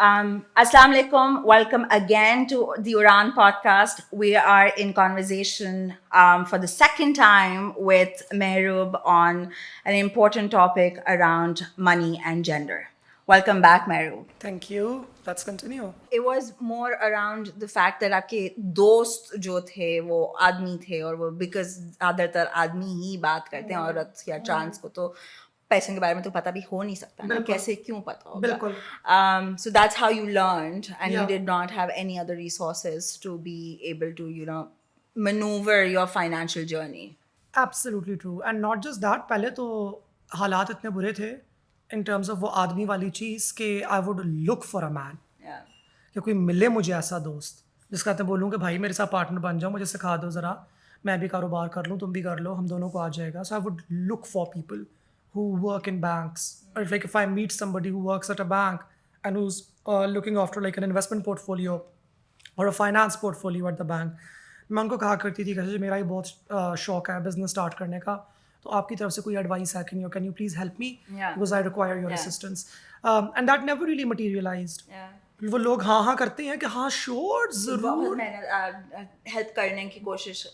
Assalamu alaikum. Welcome again to the Oraan Podcast. We are in conversation for the second time with Mehrub on an important topic around money and gender. Welcome back, Mehrub. Thank you. Let's continue. It was more around the fact that आपके दोस्त जो थे वो आदमी थे और वो because ज़्यादातर आदमी ही बात करते हैं औरत या ट्रांस को तो पैसों के बारे में तो पता भी हो नहीं सकता ना कैसे क्यों पता होगा बिल्कुल. So that's how you learned and you Yeah. did not have any other resources to be able to maneuver your financial journey. Absolutely true. And not just that, पहले तो हालात इतने बुरे थे in terms of वो आदमी वाली चीज़ कि I would look for a man. Yeah. कि कोई मिले मुझे ऐसा दोस्त जिसका मैं बोलूँ कि भाई मेरे साथ पार्टनर बन जाओ, मुझे सिखा दो ज़रा, मैं भी कारोबार कर लूँ, तुम भी कर लो, हम दोनों को आ जाएगा. So I would look for people who work in banks. Or like if I meet somebody who works at a bank and who's looking after like an investment portfolio or a finance portfolio at the bank, मैं उनको कहा करती थी कि मेरा ये बहुत शौक है बिजनेस स्टार्ट करने का, तो आपकी तरफ से कोई एडवाइस है, can you please help me because I require your assistance. And that never really materialised. वो लोग हाँ करते हैं कि हाँ श्योर जरूर हेल्प करने की कोशिश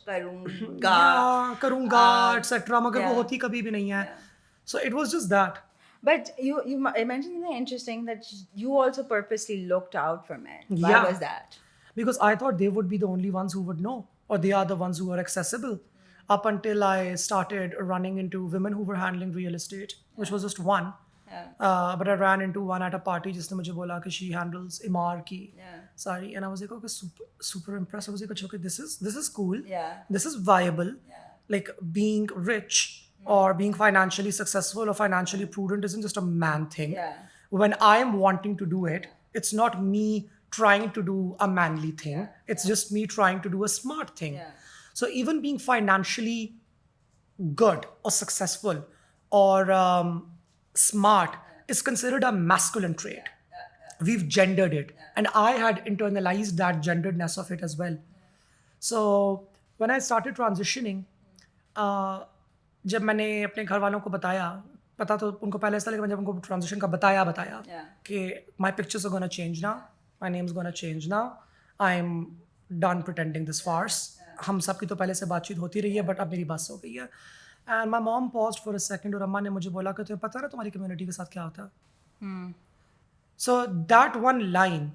करूंगा एटसेट्रा, मगर वो होती कभी भी नहीं है. So it was just that. But you mentioned something interesting that you also purposely looked out for men. Why Yeah. was that? Because I thought they would be the only ones who would know, or they are the ones who are accessible. Up until I started running into women who were handling real estate, which was just one. But I ran into one at a party जिसने मुझे बोला कि she handles इमार की सारी, and I was like, okay, super impressed. I was like, okay, this is cool. This is viable. Like being rich or being financially successful or financially prudent isn't just a man thing. When I am wanting to do it, it's not me trying to do a manly thing. It's just me trying to do a smart thing. So even being financially good or successful or smart is considered a masculine trait. We've gendered it. And I had internalized that genderedness of it as well. So when I started transitioning, जब मैंने अपने घर वालों को बताया, पता तो उनको पहले ऐसा लगा, जब उनको ट्रांजिशन का बताया कि my pictures are gonna change now, my names gonna change now, I am done pretending this farce. हम सब की तो पहले से बातचीत होती रही है, बट अब मेरी बस हो गई है. And my mom paused for a second और अम्मा ने मुझे बोला कि तुम्हें पता है तुम्हारी कम्युनिटी के साथ क्या होता है. So that one line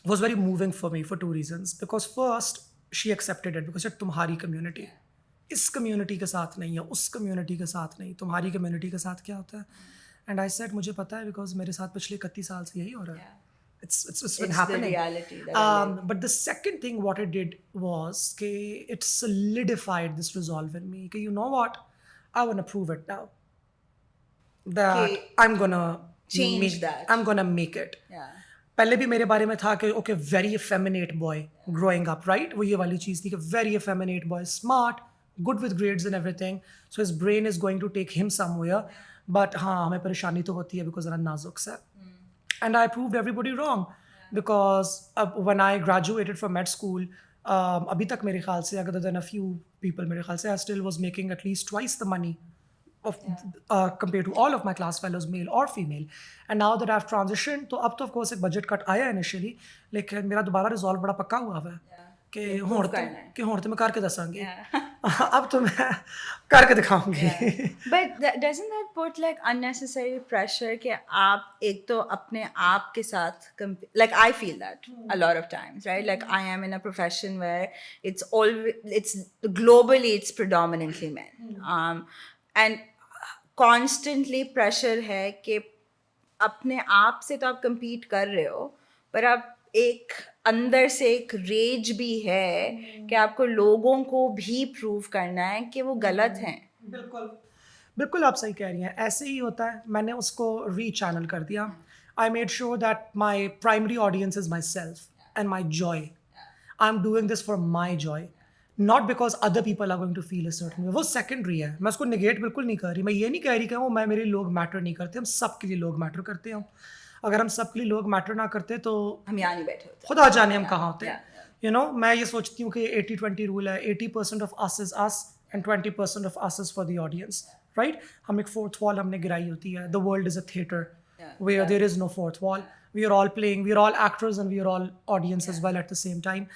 was very moving for me for 2 reasons. Because first she accepted it because तुम्हारी कम्युनिटी, इस कम्युनिटी के साथ नहीं है, उस कम्युनिटी के साथ नहीं, तुम्हारी कम्युनिटी के साथ क्या होता है. एंड आई सेड मुझे पता है बिकॉज मेरे साथ पिछले 31 साल से यही हो रहा है. It's been happening. The reality that I live. But the second thing what it did was it solidified this resolve in me. You know what? I want to prove it now. That I'm gonna change that. I'm gonna make it. Yeah. पहले भी मेरे बारे में था कि okay, very effeminate boy growing up, right? वो ये वाली चीज़ थी कि very effeminate boy, smart, good with grades and everything. So his brain is going to take him somewhere. But हाँ हमें परेशानी तो होती है because ज़रा नाजुक सा. And I proved everybody wrong. Because when I graduated from med school, अभी तक मेरे ख्याल से, other than a few people, मेरे ख्याल से I still was making at least twice the money of compared to all of my class fellows, male or female. And now that I've transitioned, तो अब तो of course एक budget cut आया initially, लेकिन मेरा दोबारा resolve बड़ा पक्का हुआ है कि होड़ तो मैं करके दसांगी. अब तो मैं करके दिखाऊंगी. But doesn't that put like unnecessary pressure कि आप एक तो अपने आप के साथ like I feel that a lot of times, right? Like I am in a profession where it's globally it's predominantly men, and constantly pressure है कि अपने आप से तो आप compete कर रहे हो, पर आप एक अंदर से एक रेज भी है कि आपको लोगों को भी प्रूव करना है कि वो गलत हैं. बिल्कुल आप सही कह रही हैं. ऐसे ही होता है. मैंने उसको रीचैनल कर दिया. I made sure that my primary audience is myself and my joy. I am doing this for my joy, not because other people are going to feel a certain way. वो secondary है. मैं उसको negate बिल्कुल नहीं कर रही. मैं ये नहीं कह रही कि वो मेरे लोग मैटर नहीं करते. हम सब के लिए लोग मैटर करते हैं. अगर हम सब के लिए लोग मैटर ना करते तो हम यहाँ नहीं बैठे होते. खुदा जाने हम कहाँ होते हैं. यू नो, मैं ये सोचती हूँ कि 80-20 रूल है. 80% of us is us and 20% of us is for the audience, right? हम एक फोर्थ वॉल हमने गिराई होती है. The world is a theatre. where there is no fourth wall. We are all playing, we are all actors and we are all audience as well at the same time.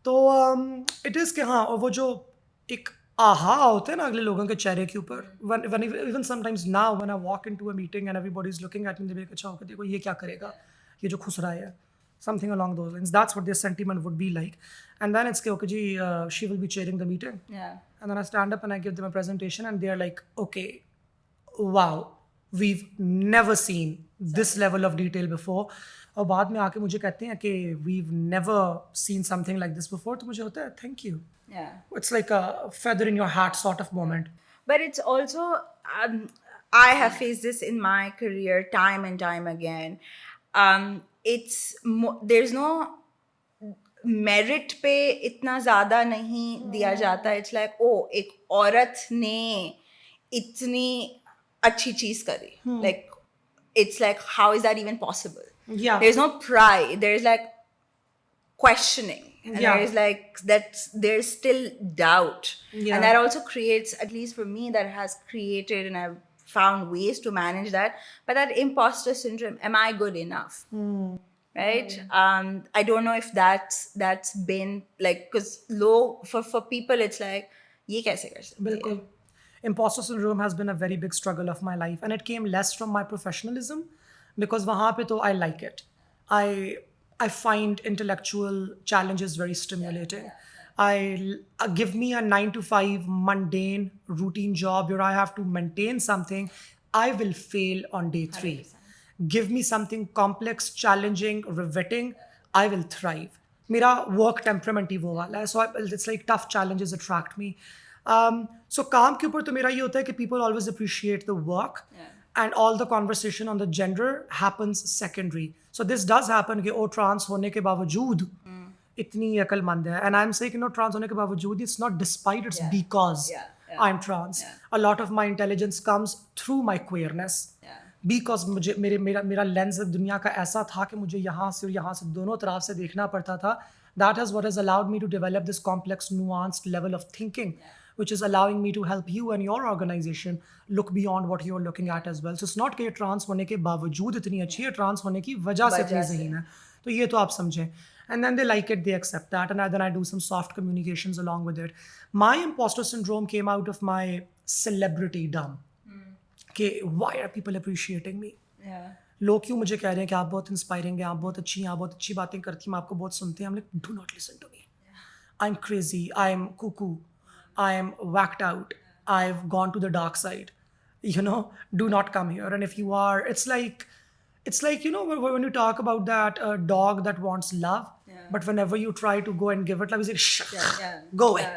तो it is कि हाँ, और वो जो एक आहा होते हैं ना अगले लोगों के चेहरे के ऊपर, when even sometimes now when I walk into a meeting and everybody's looking at me, they अच्छा होकर देखो ये क्या करेगा, ये जो खुश रहा है, something along those lines. That's what their sentiment would be like. And then it's कि okay ji, she will be chairing the meeting. And then I stand up and I give them a presentation and they're like, okay, wow, we've never seen this level of detail before. और बाद में आके मुझे कहते हैं कि we've never seen something like this before. तो मुझे होता है thank you. It's like a feather in your hat sort of moment. But it's also, I have faced this in my career time and time again. There's no merit पे इतना ज़्यादा नहीं दिया जाता. It's like, oh, एक औरत ने इतनी अच्छी चीज़ करी. Like, it's like, how is that even possible? Yeah. There's no pride. There's like questioning. And Yeah. there's still doubt. Yeah. And that also creates, at least for me, that has created, and I've found ways to manage that. But that imposter syndrome, am I good enough? Right? I don't know if that's been like, because for people, it's like, ye kaise kar sakte hai? बिल्कुल. Imposter syndrome has been a very big struggle of my life, and it came less from my professionalism because वहाँ पे तो I like it. I find intellectual challenges very stimulating. Give me a 9 to 5 mundane routine job where I have to maintain something, I will fail on day 3. 100%. Give me something complex, challenging, riveting, I will thrive. मेरा work temperament ही वो वाला है, so it's like tough challenges attract me. So काम के ऊपर तो मेरा ये होता है कि people always appreciate the work. And all the conversation on the gender happens secondary. So this does happen कि ओ trans होने के बावजूद इतनी अकलमंद है. And I'm saying कि no, trans होने के बावजूद, it's not despite, it's because I'm trans. A lot of my intelligence comes through my queerness. Because मुझे मेरा लेंस दुनिया का ऐसा था कि मुझे यहाँ से और यहाँ से दोनों तरफ से देखना पड़ता था. That is what has allowed me to develop this complex, nuanced level of thinking, which is allowing me to help you and your organization look beyond what you're looking at as well. So it's not कि trans होने के बावजूद इतनी अच्छी है, trans होने की वजह से इतनी ज़हीन है. तो ये तो आप समझें. And then they like it, they accept that, and then I do some soft communications along with it. My imposter syndrome came out of my celebrity dumb. कि why are people appreciating me? लोग क्यों मुझे कह रहे हैं कि आप बहुत इंस्पायरिंग हैं, आप बहुत अच्छी हैं, आप बहुत अच्छी बातें करती हैं, मैं आपको बहुत सुनते हैं. I'm like, do not listen to me. I'm crazy, I'm cuckoo, I'm whacked out, I've gone to the dark side. You know, do not come here. And if you are, it's like, you know, when you talk about that dog that wants love, but whenever you try to go and give it love, he's like, shh, go away.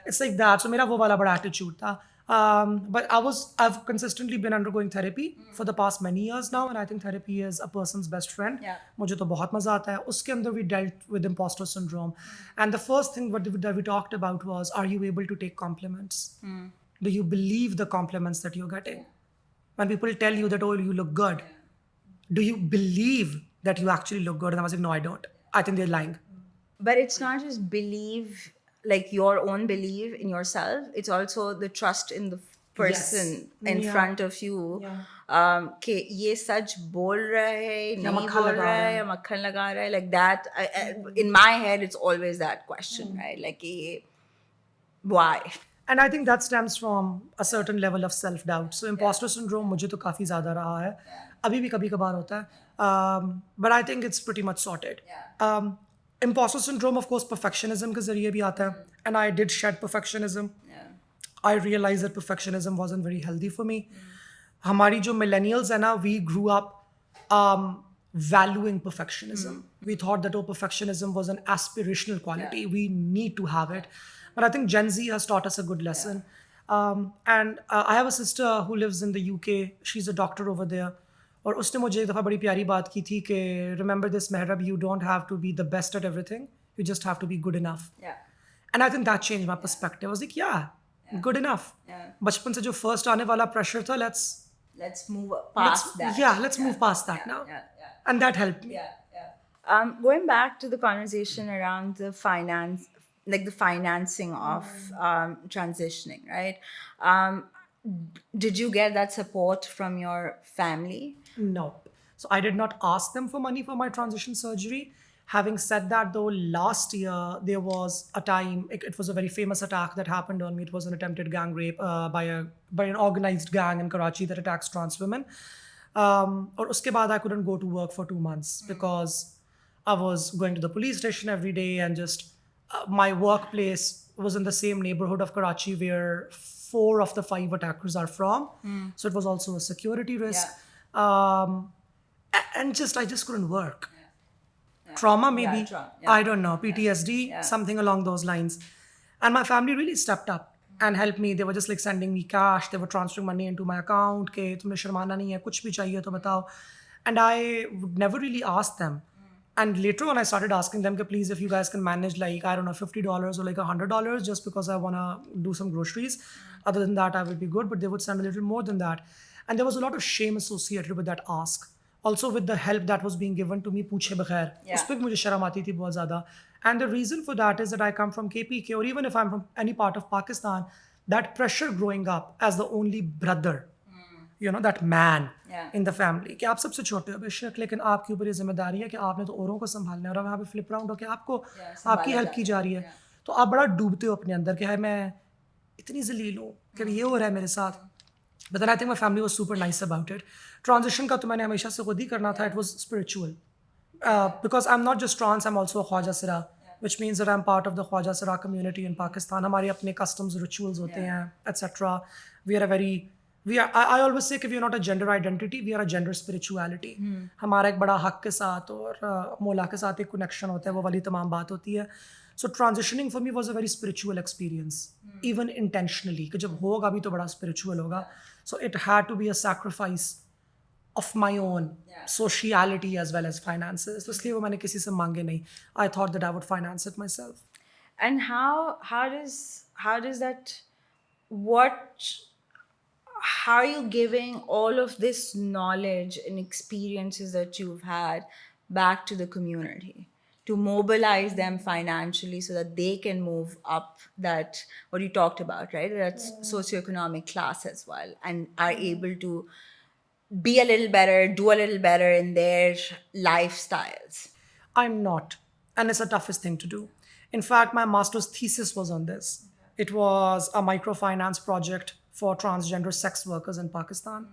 It's like that. So मेरा वो वाला बड़ा attitude था. But I've consistently been undergoing therapy for the past many years now, and I think therapy is a person's best friend. मुझे तो बहुत मजा आता है. उसके अंदर we dealt with imposter syndrome, and the first thing that we talked about was, are you able to take compliments? Do you believe the compliments that you're getting? When people tell you that, oh, you look good, do you believe that you actually look good? And I was like, no, I don't. I think they're lying. But it's not just believe, like your own belief in yourself. It's also the trust in the person in front of you. कि ये सच बोल रहा है, नहीं बोल रहा है, या मक्खन लगा रहा है. Like that, in my head, it's always that question, right? Like, why? And I think that stems from a certain level of self-doubt. So imposter syndrome मुझे तो काफ़ी ज़्यादा रहा है. अभी भी कभी कभार होता है. But I think it's pretty much sorted. Imposter syndrome, of course, perfectionism के ज़रिए भी आता है. And I did shed perfectionism. I realized that perfectionism wasn't very healthy for me. हमारी जो millennials है ना, we grew up valuing perfectionism. We thought that, oh, perfectionism was an aspirational quality. We need to have it. But I think Gen Z has taught us a good lesson. And I have a sister who lives in the UK. She's a doctor over there. और उसने मुझे एक दफ़ा बड़ी प्यारी बात की थी कि remember this, Mehrub, you don't have to be the best at everything. You just have to be good enough. And I think that changed my perspective. I was like, good enough. बचपन से जो first आने वाला pressure था, let's move past that. Let's move past that now. And that helped me. Going back to the conversation around the finance, like the financing of transitioning, right? Did you get that support from your family? Nope. So I did not ask them for money for my transition surgery. Having said that, though, last year there was a time, it was a very famous attack that happened on me. It was an attempted gang rape by an organized gang in Karachi that attacks trans women. Or uske baad I couldn't go to work for 2 months because I was going to the police station every day, and just my workplace was in the same neighborhood of Karachi where 4 of the 5 attackers are from. So it was also a security risk. And I just couldn't work. Trauma, maybe. I don't know. PTSD, something along those lines. And my family really stepped up and helped me. They were just like sending me cash. They were transferring money into my account. Ke tumhe sharmana nahi hai, kuch bhi chahiye to batao. And I would never really ask them. And later on, I started asking them, please, if you guys can manage like, I don't know, $50 or like $100 just because I want to do some groceries. Other than that, I will be good. But they would send a little more than that. And there was a lot of shame associated with that ask. Also with the help that was being given to me पूछे बगैर, उस पर भी मुझे शर्म आती थी बहुत ज़्यादा. And the reason for that is that I come from KPK, or even if I'm from any part of Pakistan, that pressure growing up as the only brother, that man in the family, कि आप सबसे छोटे हो बेशक, लेकिन आपके ऊपर ये जिम्मेदारी है कि आपने तो औरों को संभालना है, और वहाँ पे फ्लिप राउंड होकर आपको आपकी हेल्प की जा रही है. तो आप बड़ा डूबते हो अपने अंदर कि है मैं इतनी जलील हूँ कि ये हो रहा है मेरे साथ. But then I think my family was super nice about it. Transition का तो मैंने हमेशा से खुद ही करना था. It was spiritual. Because I'm not just trans, I'm also a Khwajasera, which means that I'm part of the Khwajasera community in Pakistan. हमारे अपने customs, rituals होते हैं, etc. I always say कि we are not a gender identity, we are a gender spirituality. हमारा एक बड़ा हक के साथ और मौला के साथ एक connection होता है, वो वाली तमाम बात होती है. So transitioning for me was a very spiritual experience, even intentionally. कि जब होगा भी तो बड़ा spiritual होगा. So it had to be a sacrifice of my own sociality as well as finances. तो इसलिए वो मैंने किसी से मांगे नहीं. I thought that I would finance it myself. And how does that, how are you giving all of this knowledge and experiences that you've had back to the community to mobilize them financially so that they can move up that, what you talked about, right? That's socioeconomic class as well, and are able to be a little better, do a little better in their lifestyles? I'm not. And it's the toughest thing to do. In fact, my master's thesis was on this. It was a microfinance project for transgender sex workers in Pakistan.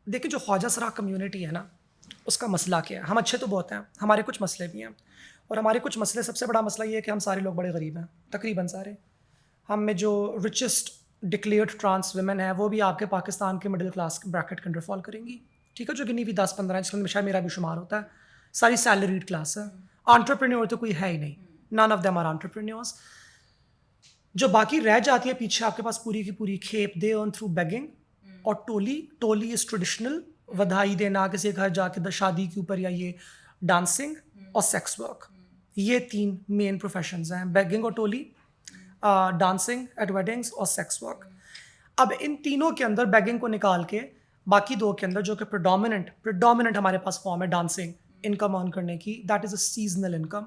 देखिए जो ख्वाजासरा community है ना, उसका मसला क्या है. हम अच्छे तो बहुत हैं, हमारे कुछ मसले भी हैं. और हमारे कुछ मसले, सबसे बड़ा मसला ये है कि हम सारे लोग बड़े गरीब हैं, तकरीबन सारे. हम में जो रिचेस्ट डिक्लेयर्ड ट्रांस वुमेन है वो भी आपके पाकिस्तान के मिडिल क्लास ब्रैकेट के अंडर फॉल करेंगी. ठीक है, जो गिनी हुई 10-15 जिसके अंदर शायद मेरा भी शुमार होता है. सारी सैलरीड क्लास है. एंटरप्रेन्योर तो कोई है ही नहीं. None of them are entrepreneurs. जो बाकी रह जाती है पीछे आपके पास पूरी की पूरी खेप, दे अर्न थ्रू बेगिंग और टोली इज ट्रेडिशनल, बधाई देना किसी के घर जाके शादी के ऊपर, या ये डांसिंग और सेक्स वर्क. ये 3 मेन प्रोफेशंस हैं, बेगिंग और टोली, डांसिंग एट वेडिंग्स और सेक्स वर्क. अब इन तीनों के अंदर बेगिंग को निकाल के बाकी 2 के अंदर जो कि प्रेडोमिनेंट हमारे पास फॉर्म है डांसिंग इनकम अर्न करने की, that is a seasonal income.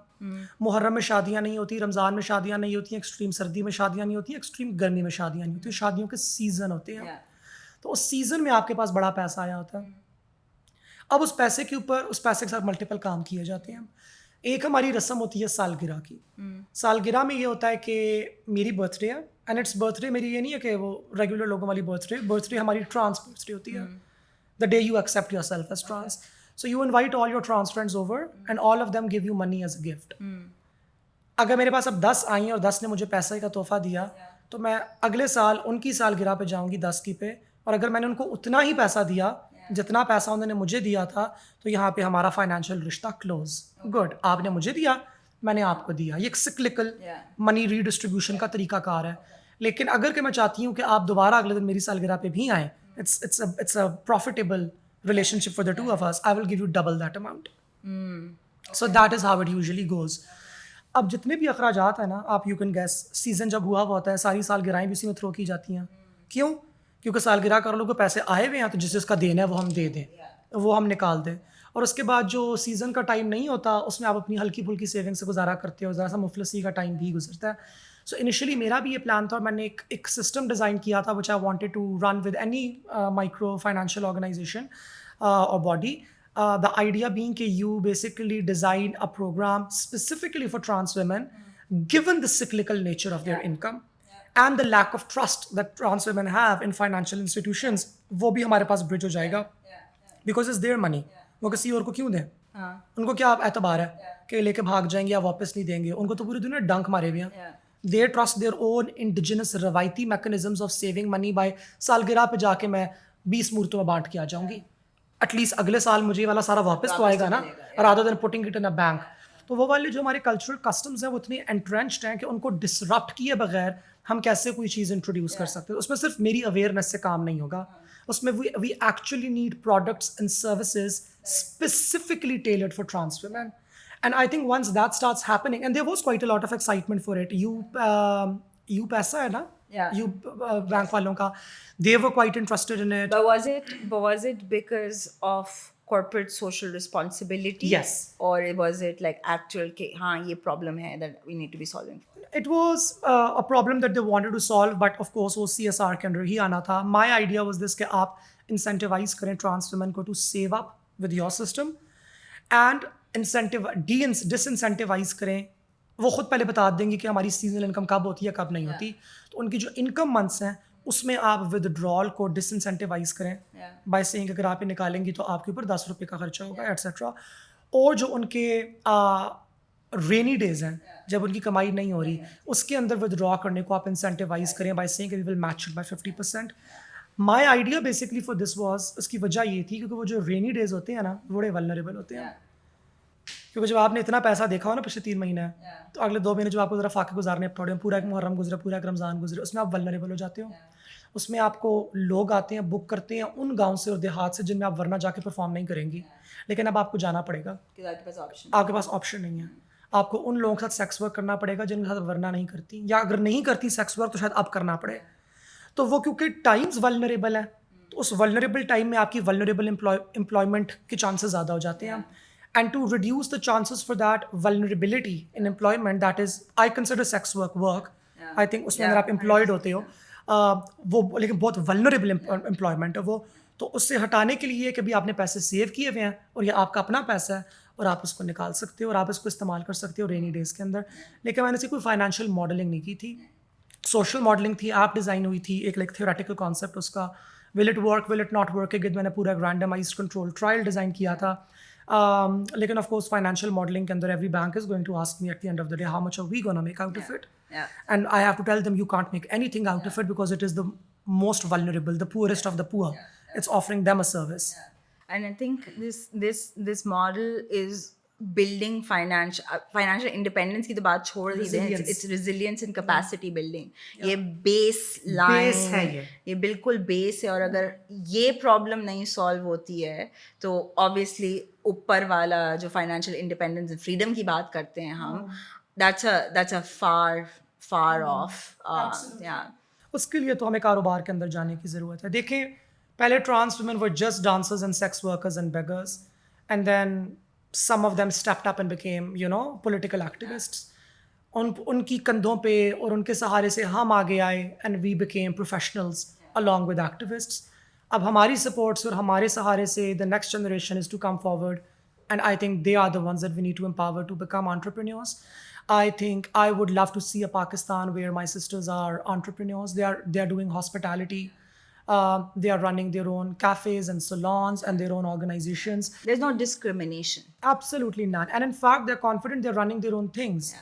Muharram में शादियाँ नहीं होती, रमज़ान में शादियाँ नहीं होती, एक्सट्रीम सर्दी में शादियाँ नहीं होती, एक्सट्रीम गर्मी में शादियाँ नहीं होती. शादियों के सीज़न होते हैं. तो उस सीज़न में आपके पास बड़ा पैसा आया होता है. अब उस पैसे के साथ मल्टीपल काम किए जाते हैं. एक हमारी रस्म होती है सालगिरह की. सालगिरह में ये होता है कि मेरी बर्थडे है, एंड इट्स बर्थडे मेरी ये नहीं है कि वो रेगुलर लोगों वाली बर्थडे हमारी ट्रांस बर्थडे होती है. The day you accept yourself as trans. So you invite all your trans friends over and all of them give you money as a gift. अगर मेरे पास अब 10 आई और 10 ने मुझे पैसे का तोहफा दिया, तो मैं अगले साल उनकी सालगिरह पे जाऊंगी 10 की पे, और अगर मैंने उनको उतना ही पैसा दिया जितना पैसा उन्होंने मुझे दिया था, तो यहाँ पे हमारा फाइनेंशियल रिश्ता क्लोज. गुड, आपने मुझे दिया, मैंने आपको दिया. ये एक सिक्लिकल मनी रीडिस्ट्रीब्यूशन का तरीकाकार है. लेकिन अगर कि मैं चाहती हूँ कि आप दोबारा अगले दिन मेरी सालगिरह पे भी आएँ, it's a profitable relationship for the 2 of us, I will give you double that amount. So that is how it usually goes. अब जितने भी अखराजात हैं ना, आप यू कैन गेस, सीज़न जब हुआ होता है सारी सालगिरहें भी उसी में थ्रो की जाती हैं. क्यों? क्योंकि सालगिरह कर लोगों को पैसे आए हुए हैं, तो जिसका देना है वो हम दे दें, वो हम निकाल दें. और उसके बाद जो सीज़न का टाइम नहीं होता उसमें आप अपनी हल्की फुल्की सेविंग से गुजारा करते हो, ज़रा सा मुफलसी का टाइम भी गुजरता है. सो इनिशियली मेरा भी ये प्लान था, और मैंने एक सिस्टम डिज़ाइन किया था which I wanted to run with any micro financial organisation. or body. The idea being that you basically design a program specifically for trans women, given the cyclical nature of their income and the lack of trust that trans women have in financial institutions. वो भी हमारे पास bridge हो जाएगा, because it's their money. वो किसी और को क्यों दें? उनको क्या एतबार है कि लेके भाग जाएंगे या वापस नहीं देंगे? उनको तो पूरी दुनिया डंक मारे हुए हैं. They trust their own indigenous रवायती mechanisms of saving money by सालगिरह पे जाके मैं 20 मूर्तों में बांट के आ जाऊंगी. एटलीस्ट अगले साल मुझे ये वाला सारा वापस तो आएगा ना, rather than putting it in a bank. तो वो वाले जो हमारे कल्चरल कस्टम्स हैं वो इतने एंट्रेंच्ड हैं कि उनको डिसरप्ट किए बगैर हम कैसे कोई चीज़ इंट्रोड्यूस कर सकते हैं. उसमें सिर्फ मेरी अवेयरनेस से काम नहीं होगा. उसमें we actually need products and services specifically tailored for trans women. And I think once that starts happening, and there was quite a lot of excitement for it. You पैसा है ना? Yeah. You बैंक वालों का, they were quite interested in it. But was it because of corporate social responsibility? Yes. Or was it like actual कि हाँ ये problem है that we need to be solving? It was a problem that they wanted to solve, but of course वो CSR के अंदर ही आना था. My idea was this कि आप incentivize करें trans women को to save up with your system, and disincentivise करें. वो खुद पहले बता देंगे कि हमारी सीजनल इनकम कब होती है कब नहीं होती. तो उनकी जो इनकम मंथ्स हैं उसमें आप विदड्रॉल को डिसइंसेंटिवाइज करें बाय सेइंग अगर आप ये निकालेंगी तो आपके ऊपर 10 रुपये का खर्चा होगा एट्सेट्रा. और जो उनके रेनी डेज हैं जब उनकी कमाई नहीं हो रही उसके अंदर विदड्रॉ करने को आप इंसेंटिवाइज करें by saying we will match it by 50%. My idea basically for this was, उसकी वजह ये थी क्योंकि वो जो रेनी डेज होते हैं ना बड़े वल्नरेबल होते हैं. क्योंकि जब आपने इतना पैसा देखा हो ना पिछले 3 महीने तो अगले 2 महीने जो आपको ज़रा फाके गुजारने पड़े, पूरा एक मुहर्रम गुजरे, पूरा एक रमज़ान गुजरे, उसमें आप वल्नरेबल हो जाते हो. उसमें आपको लोग आते हैं, बुक करते हैं उन गांव से और देहात से जिनमें आप वरना जाके परफॉर्म नहीं करेंगी. लेकिन अब आपको जाना पड़ेगा, आपके पास ऑप्शन नहीं है. आपको उन लोगों के साथ सेक्स वर्क करना पड़ेगा जिनके साथ वरना नहीं करती, या अगर नहीं करती सेक्स वर्क तो शायद अब करना पड़े. तो वो क्योंकि टाइम्स वल्नरेबल है तो उस वल्नरेबल टाइम में आपकी वल्नरेबल एम्प्लॉयमेंट के चांसेस ज़्यादा हो जाते हैं. And to reduce the chances for that vulnerability in employment, that is, I consider sex work. I think उसमें अगर आप employed होते हो वो लेकिन बहुत vulnerable employment है वो. तो उससे हटाने के लिए कभी आपने पैसे सेव किए हुए हैं और ये आपका अपना पैसा है और आप उसको निकाल सकते हो और आप इसको इस्तेमाल कर सकते हो रेनी डेज के अंदर. लेकिन मैंने से कोई फाइनेंशियल मॉडलिंग नहीं की थी, सोशल मॉडलिंग थी, ऐप डिज़ाइन हुई थी, एक लाइक थियोरेटिकल कॉन्सेप्ट उसका, will it work will it not work के मैंने पूरा रैंडमाइज्ड कंट्रोल ट्रायल डिज़ाइन किया था. लेकिन ऑफ कोर्स फाइनेंशियल मॉडलिंग के अंदर every bank is going to ask me at the end of the day how much are we gonna make out of it, and I have to tell them you can't make anything out of it because it is the most vulnerable, the poorest of the poor. It's offering them a service. And I think this model is building financial independence की तो बात छोड़ दी है. It's resilience and capacity building. ये base है ये बिल्कुल base है. और अगर ये प्रॉब्लम नहीं सॉल्व होती है तो ऑब्वियसली ऊपर वाला जो फाइनेंशियल इंडिपेंडेंस एंड फ्रीडम की बात करते हैं हम, that's a far off. उसके लिए तो हमें कारोबार के अंदर जाने की ज़रूरत है. देखें, पहले trans women were just dancers and sex workers and beggars, and then some of them stepped up and became political activists. उनकी कंधों पे और उनके सहारे से हम आगे आए and we became professionals along with activists. अब हमारी सपोर्ट्स और हमारे सहारे से the next generation is to come forward, and I think they are the ones that we need to empower to become entrepreneurs. I think I would love to see a Pakistan where my sisters are entrepreneurs. They are doing hospitality. They are running their own cafes and salons and their own organizations. There's no discrimination. Absolutely none. And in fact, they're confident they're running their own things.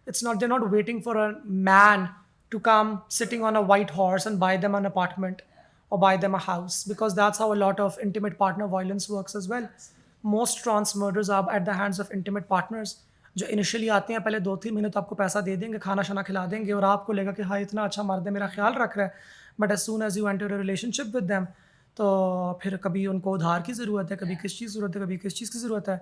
They're not waiting for a man to come sitting on a white horse and buy them an apartment or buy them a house, because that's how a lot of intimate partner violence works as well. Most trans murders are at the hands of intimate partners. जो initially आते हैं पहले 2-3 महीने तो आपको पैसा दे देंगे, खाना शाना खिला देंगे और आपको लगेगा कि हाँ इतना अच्छा मर्द है, मेरा ख्याल रख रहा है. But as soon as you enter a relationship with them तो फिर कभी उनको उधार की ज़रूरत है, कभी किस चीज़ ज़रूरत है, कभी किस चीज़ की ज़रूरत है.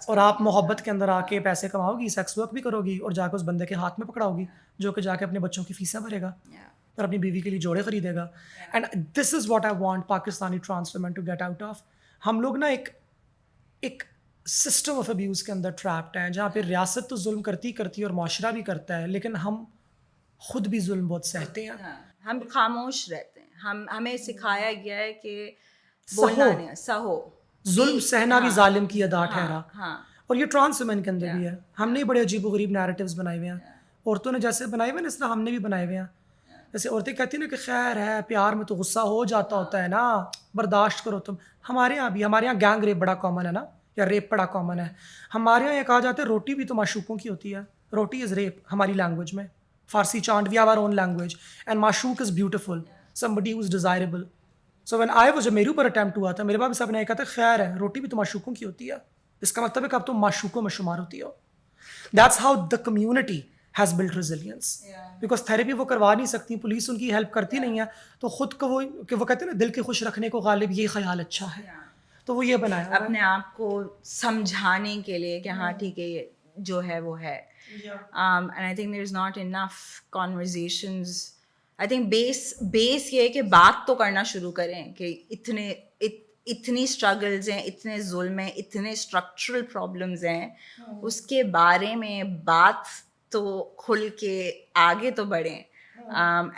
और आप मोहब्बत के अंदर आके पैसे कमाओगी, सेक्स वर्क भी करोगी और जाकर उस बंदे के हाथ में पकड़ाओगी जो कि जाके अपने बच्चों की फीसें भरेगा और अपनी बीवी के लिए जोड़े खरीदेगा. And this is what I want Pakistani trans women to get out of. हम लोग ना एक सिस्टम ऑफ अब्यूज़ के अंदर ट्रैप्ड हैं जहाँ पे रियासत तो जुल्म करती है और माशरा भी करता है, लेकिन हम खुद भी जुल्म बहुत सहते हैं. हम खामोश रहते हैं. हमें सिखाया गया है कि बोलना सहो, नहीं है, सहो, जुल्म सहना भी जालिम की अदा ठहरा। हाँ और ये ट्रांस वुमेन के अंदर भी है। हमने बड़े अजीबोगरीब नैरेटिव्स बनाए हुए हैं, औरतों ने जैसे बनाए हुए हैं इस तरह हमने भी बनाए हुए हैं। जैसे औरतें कहती हैं ना कि खैर है, प्यार में तो गुस्सा हो जाता होता है ना, बर्दाश्त करो तुम। हमारे यहाँ भी, हमारे यहाँ गैंग रेप बड़ा कॉमन है ना, या रेप बड़ा कॉमन है। हमारे यहाँ ये कहा जाता है रोटी भी तो माशूकों की होती है, रोटी इज़ रेप हमारी लैंग्वेज में। फारसी चांट, we have our own language, and माशूक is beautiful, somebody who is desirable. So when I was, जब मेरे ऊपर अटैम्प्ट हुआ था, मेरे बाप साहब ने कहा था खैर है, रोटी भी तो माशूकों की होती है। इसका मतलब है कि अब तुम माशूकों में शुमार होती हो। That's how the community has built resilience. Because therapy वो करवा नहीं सकती, पुलिस उनकी हेल्प करती नहीं है, तो खुद को वो कहते हैं ना, दिल के खुश रखने को गालिब ये ख्याल अच्छा है, तो वो ये बनाया हुआ है। अपने आप को समझाने के लिए कि हाँ ठीक है, ये जो है वो है। And I think there's not enough conversations. I think base ये है कि बात तो करना शुरू करें कि इतनी struggles हैं, इतने जुल्म हैं, इतने structural problems हैं, उसके बारे में बात तो खुल के आगे तो बढ़ें.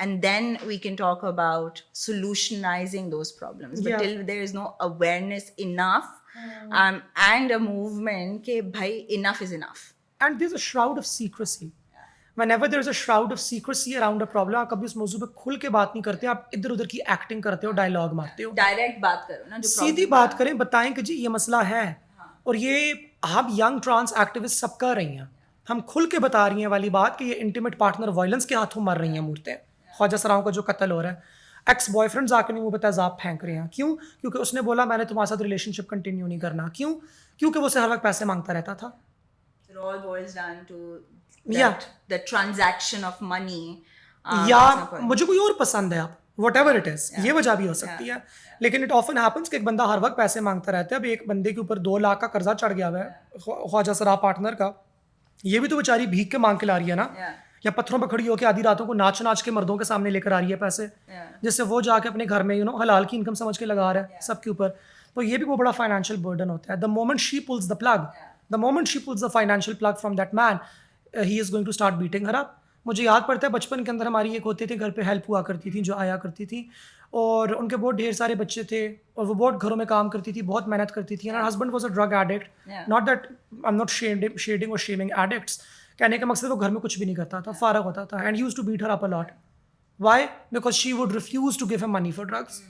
And then we can talk about solutionizing those problems. But till there is no awareness enough, and a movement कि भाई enough is enough. And there's a shroud of secrecy. Whenever there's a shroud of secrecy around a problem, आप कभी उस मौजू पे खुल के बात नहीं करते, आप इधर उधर की एक्टिंग करते हो, डायलॉग मारते हो। डायरेक्ट बात करो ना, जो सीधी बात करें, बताएं कि जी ये मसला है। और ये हम यंग ट्रांस एक्टिविस्ट सब कर रही हैं, हम खुल के बता रही हैं वाली बात कि ये इंटीमेट पार्टनर वायलेंस के हाथों मर रही हैं मूर्तें। ख्वाजासराओं का जो कत्ल हो रहा है, एक्स बॉयफ्रेंड्स आके नहीं मुँह पे तेजाब फेंक रहे हैं। क्यों? क्योंकि उसने बोला मैंने तुम्हारे साथ रिलेशनशिप कंटिन्यू नहीं करना। क्यों? क्योंकि वो उसे हर वक्त पैसे मांगता रहता था। It all boils down to Yeah. the transaction of money. या at some point. मुझे कोई और पसंद है, आप वट एवर इट इज, ये वजह भी हो सकती है। लेकिन इट ऑफन हैपन्स कि एक बंदा हर वक्त पैसे मांगता रहता है। अब एक बंदे के ऊपर 2 लाख का कर्जा चढ़ गया हुआ है ख्वाजासरा पार्टनर का, ये भी तो बेचारी भीख के मांग के ला रही है ना, या पत्थरों पर खड़ी होकर आधी रातों को नाच नाच के मर्दों के सामने लेकर आ रही है पैसे, जिससे वो जाके अपने घर में हलाल की इनकम समझ के लगा रहा है सबके ऊपर। तो ये भी वो बड़ा फाइनेंशियल बर्डन होता है। The moment she pulls the plug, the moment she pulls the financial plug from that man, he is going to start beating her up. मुझे याद पड़ता है बचपन के अंदर हमारी एक होते थे घर पे हेल्प हुआ करती थी, जो आया करती थी, और उनके बहुत ढेर सारे बच्चे थे, और वो बहुत घरों में काम करती थी, बहुत मेहनत करती थी। And her husband was a drug addict, not that I am not shedding or shaming addicts, कहने का मकसद वो घर में कुछ भी नहीं करता था, फारग होता था, and he used to beat her up a lot. Why? Because she would refuse to give him money for drugs.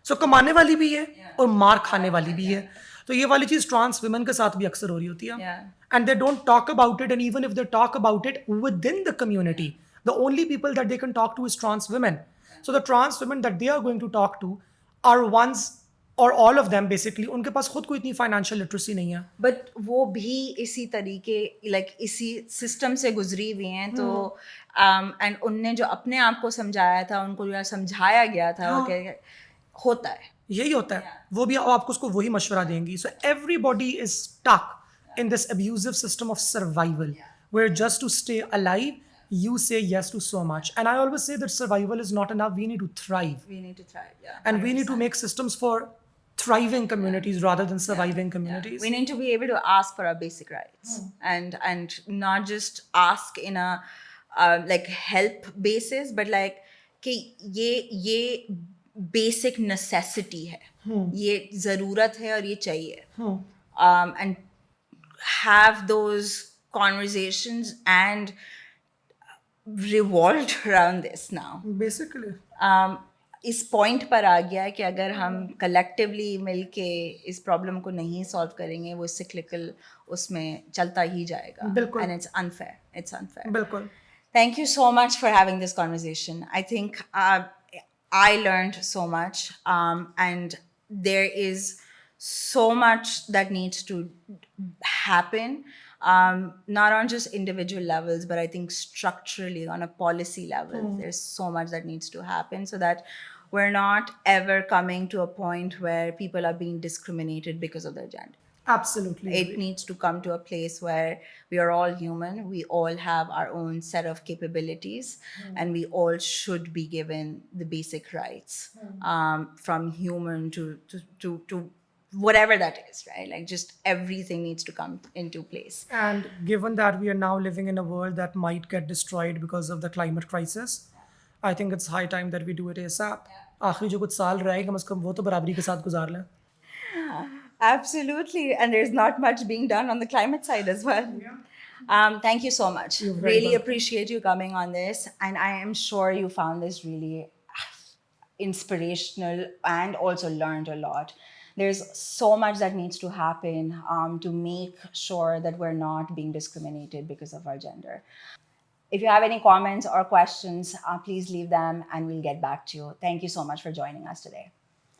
So कमाने वाली भी है और मार खाने वाली भी है। तो ये वाली चीज़ ट्रांस वुमेन के साथ भी अक्सर हो रही होती है, and they don't talk about it, and even if they talk about it with in the community, the only people that they can talk to is trans women. So the trans women that they are going to talk to are ones, or all of them basically, उनके पास खुद को इतनी financial literacy नहीं है। But वो भी इसी तरीके इसी सिस्टम से गुजरी हुई हैं, तो and उनने जो अपने आप को समझाया था, उनको जो समझाया गया था, कि होता है, यही होता है, वो भी आपको उसको वही मशवरा देंगी। So everybody is stuck in this abusive system of survival, where just to stay alive you say yes to so much. And I always say that survival is not enough. We need to thrive. We need to thrive, yeah. And 100%. We need to make systems for thriving communities rather than surviving communities. We need to be able to ask for our basic rights, and not just ask in a like help basis, but like कि ये basic necessity है, ये ज़रूरत है और ये चाहिए, and have those conversations and revolved around this now. Basically. इस पॉइंट पर आ गया है कि अगर हम कलेक्टिवली मिलके इस प्रॉब्लम को नहीं सॉल्व करेंगे, वो सिक्लिकल उसमें चलता ही जाएगा। बिल्कुल। And it's unfair. बिल्कुल। Thank you so much for having this conversation. I think I learned so much, and there is so much that needs to happen. Not on just individual levels, but I think structurally on a policy level, there's so much that needs to happen, so that we're not ever coming to a point where people are being discriminated because of their gender. Absolutely. It needs to come to a place where we are all human. We all have our own set of capabilities, and we all should be given the basic rights, from human to whatever that is, right? Like just everything needs to come into place. And given that we are now living in a world that might get destroyed because of the climate crisis, I think it's high time that we do it ASAP. आखिरी जो कुछ साल रहे कम से कम वो तो बराबरी के साथ गुजार लें. Absolutely. And there's not much being done on the climate side as well. Thank you so much. You're very Really welcome. appreciate you coming on this. And I am sure you found this really inspirational and also learned a lot. There's so much that needs to happen to make sure that we're not being discriminated because of our gender. If you have any comments or questions, please leave them and we'll get back to you. Thank you so much for joining us today.